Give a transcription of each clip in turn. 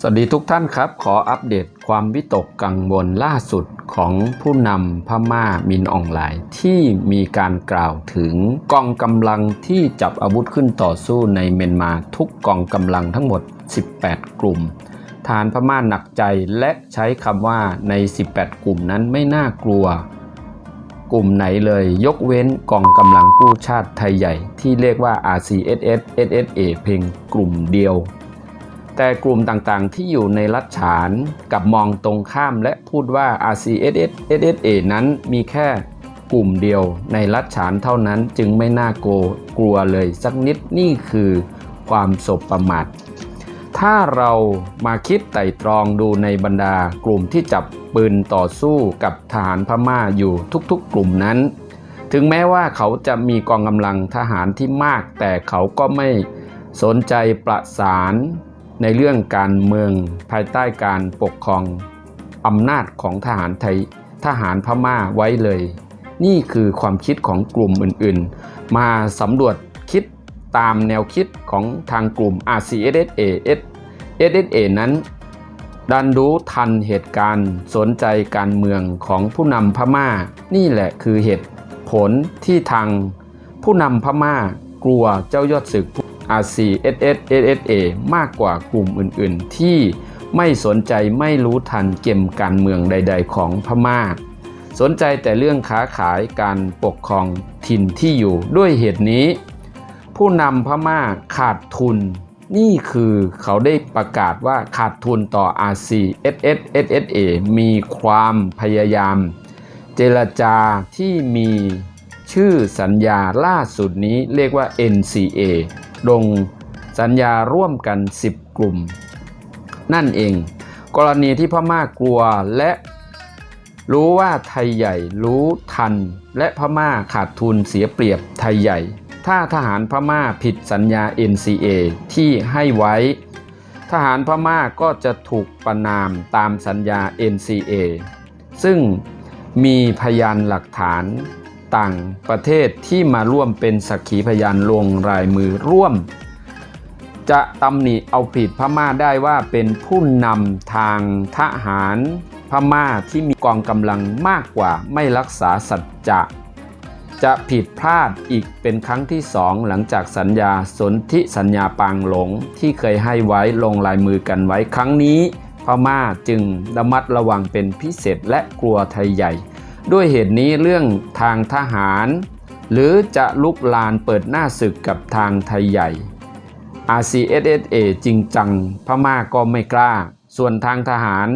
สวัสดีทุกท่านครับขออัปเดตความวิตกกังวลล่าสุดของผู้นำพม่ามินอองหลายที่มีการกล่าวถึงกองกำลังที่จับอาวุธขึ้นต่อสู้ในเมียนมาทุกกองกำลังทั้งหมด18กลุ่มทหารพม่าหนักใจและใช้คำว่าใน18กลุ่มนั้นไม่น่ากลัวกลุ่มไหนเลยยกเว้นกองกำลังกู้ชาติไทยใหญ่ที่เรียกว่า RCSS SSA เพียงกลุ่มเดียวแต่กลุ่มต่างๆที่อยู่ในรัฐฉานกับมองตรงข้ามและพูดว่า RCSS SSA นั้นมีแค่กลุ่มเดียวในรัฐฉานเท่านั้นจึงไม่น่ากลัวเลยสักนิดนี่คือความสบประมาทถ้าเรามาคิดไต่ตรองดูในบรรดากลุ่มที่จับปืนต่อสู้กับทหารพม่าอยู่ทุกๆกลุ่มนั้นถึงแม้ว่าเขาจะมีกองกำลังทหารที่มากแต่เขาก็ไม่สนใจประสานในเรื่องการเมืองภายใต้การปกครองอำนาจของทหารพม่าไว้เลยนี่คือความคิดของกลุ่มอื่นๆมาสำรวจคิดตามแนวคิดของทางกลุ่ม RCSA SSA นั้นดันรู้ทันเหตุการณ์สนใจการเมืองของผู้นำพม่านี่แหละคือเหตุผลที่ทางผู้นำพม่ากลัวเจ้ายอดศึกRCSS SSA มากกว่ากลุ่มอื่นๆที่ไม่สนใจไม่รู้ทันเกมการเมืองใดๆของพม่าสนใจแต่เรื่องค้าขายการปกครองถิ่นที่อยู่ด้วยเหตุนี้ผู้นำพม่าขาดทุนนี่คือเขาได้ประกาศว่าขาดทุนต่อ RCSS SSA มีความพยายามเจรจาที่มีชื่อสัญญาล่าสุดนี้เรียกว่า NCAลงสัญญาร่วมกัน10กลุ่มนั่นเองกรณีที่พม่ากลัวและรู้ว่าไทยใหญ่รู้ทันและพม่าขาดทุนเสียเปรียบไทยใหญ่ถ้าทหารพม่าผิดสัญญา NCA ที่ให้ไว้ทหารพม่าก็จะถูกประณามตามสัญญา NCA ซึ่งมีพยานหลักฐานต่างประเทศที่มาร่วมเป็นสักขีพยานลงลายมือร่วมจะตำหนิเอาผิดพม่าได้ว่าเป็นผู้นำทางทหารพม่าที่มีกองกำลังมากกว่าไม่รักษาสัจจะผิดพลาดอีกเป็นครั้งที่2หลังจากสัญญาสนธิสัญญาปางหลงที่เคยให้ไว้ลงลายมือกันไว้ครั้งนี้พม่าจึงระมัดระวังเป็นพิเศษและกลัวไทยใหญ่ด้วยเหตุนี้เรื่องทางทหารหรือจะลุกลานเปิดหน้าศึกกับทางไทยใหญ่ RCSA จริงจังพม่าก็ไม่กล้าส่วนทางทหาร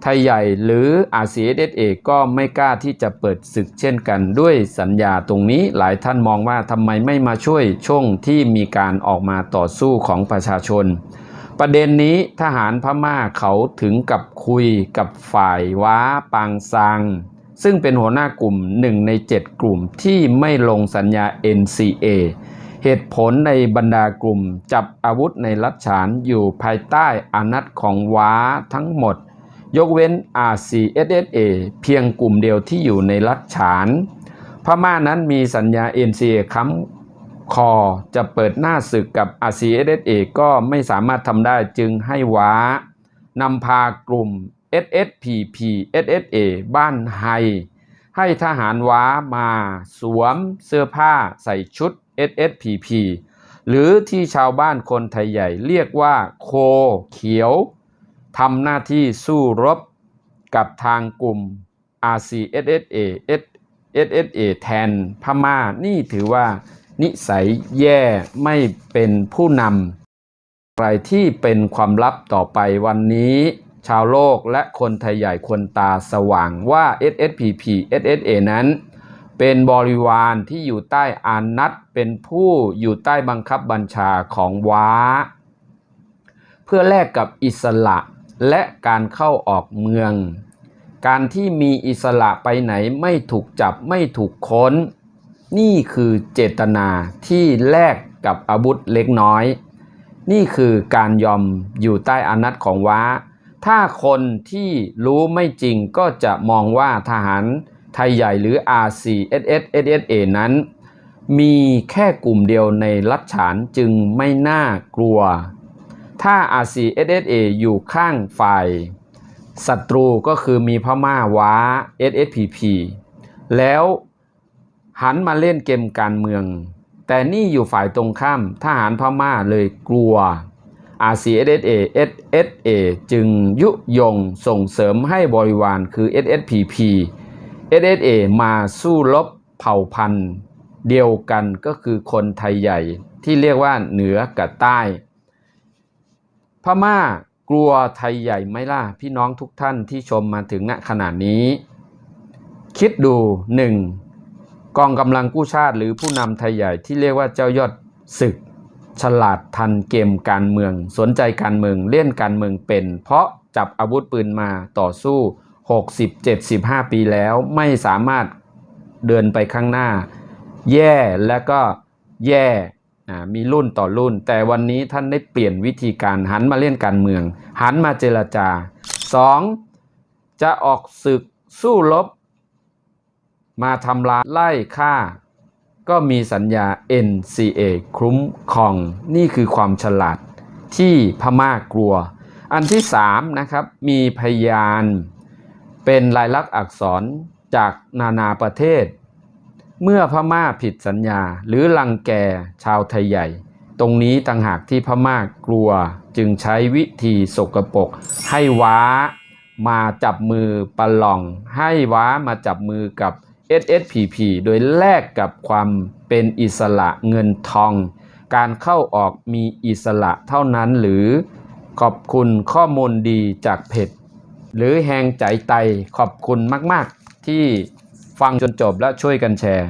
ไทยใหญ่หรือ RCSA ก็ไม่กล้าที่จะเปิดศึกเช่นกันด้วยสัญญาตรงนี้หลายท่านมองว่าทำไมไม่มาช่วยช่วงที่มีการออกมาต่อสู้ของประชาชนประเด็นนี้ทหารพม่าเขาถึงกับคุยกับฝ่ายว้าปางซังซึ่งเป็นหัวหน้ากลุ่ม1ใน7กลุ่มที่ไม่ลงสัญญา NCA เหตุผลในบรรดากลุ่มจับอาวุธในรัฐฉานอยู่ภายใต้อานัตของว้าทั้งหมดยกเว้น RCSA เพียงกลุ่มเดียวที่อยู่ในรัฐฉานพม่านั้นมีสัญญา NCA ค้ำคอจะเปิดหน้าศึกกับ RCSA ก็ไม่สามารถทำได้จึงให้ว้านำพากลุ่มSSPP SSA บ้านไฮให้ทหารว้ามาสวมเสื้อผ้าใส่ชุด SSPP หรือที่ชาวบ้านคนไทยใหญ่เรียกว่าโคเขียวทำหน้าที่สู้รบกับทางกลุ่ม RCSA SSA แทนพม่านี่ถือว่านิสัยแย่ไม่เป็นผู้นำอะไรที่เป็นความลับต่อไปวันนี้ชาวโลกและคนไทยใหญ่คนตาสว่างว่า SSPP SSA นั้นเป็นบริวารที่อยู่ใต้อานัตเป็นผู้อยู่ใต้บังคับบัญชาของว้าเพื่อแลกกับอิสระและการเข้าออกเมืองการที่มีอิสระไปไหนไม่ถูกจับไม่ถูกค้นนี่คือเจตนาที่แลกกับอาวุธเล็กน้อยนี่คือการยอมอยู่ใต้อานัตของว้าถ้าคนที่รู้ไม่จริงก็จะมองว่าทหารไทยใหญ่หรือ RCSS SSA นั้นมีแค่กลุ่มเดียวในรัฐฉานจึงไม่น่ากลัว ถ้า RCSSA อยู่ข้างฝ่ายศัตรูก็คือมีพม่าว้า SSPP แล้วหันมาเล่นเกมการเมืองแต่นี่อยู่ฝ่ายตรงข้ามทหารพม่าเลยกลัว RCSSA SSA จึงยุยงส่งเสริมให้บริวารคือ SSPP SSA มาสู้รบเผ่าพันธุ์เดียวกันก็คือคนไทยใหญ่ที่เรียกว่าเหนือกับใต้พม่ากลัวไทยใหญ่ไหมล่ะพี่น้องทุกท่านที่ชมมาถึงณขณะนี้คิดดู 1. กองกำลังกู้ชาติหรือผู้นำไทยใหญ่ที่เรียกว่าเจ้ายอดศึกฉลาดทันเกมการเมืองสนใจการเมืองเล่นการเมืองเป็นเพราะจับอาวุธปืนมาต่อสู้60-75 ปีแล้วไม่สามารถเดินไปข้างหน้าแย่และก็แย่มีรุ่นต่อรุ่นแต่วันนี้ท่านได้เปลี่ยนวิธีการหันมาเล่นการเมืองหันมาเจรจา 2. จะออกศึกสู้รบมาทำลายไล่ฆ่าก็มีสัญญา NCA คุ้มครองนี่คือความฉลาดที่พม่ากลัวอันที่3นะครับมีพยานเป็นลายลักษณ์อักษรจากนานาประเทศเมื่อพม่าผิดสัญญาหรือรังแกชาวไทยใหญ่ตรงนี้ต่างหากที่พม่ากลัวจึงใช้วิธีสกปรกให้ว้ามาจับมือประหลองให้ว้ามาจับมือกับ SSPP โดยแลกกับความเป็นอิสระเงินทองการเข้าออกมีอิสระเท่านั้นหรือขอบคุณข้อมูลดีจากเพจหรือแหงใจไตขอบคุณมากๆที่ฟังจนจบและช่วยกันแชร์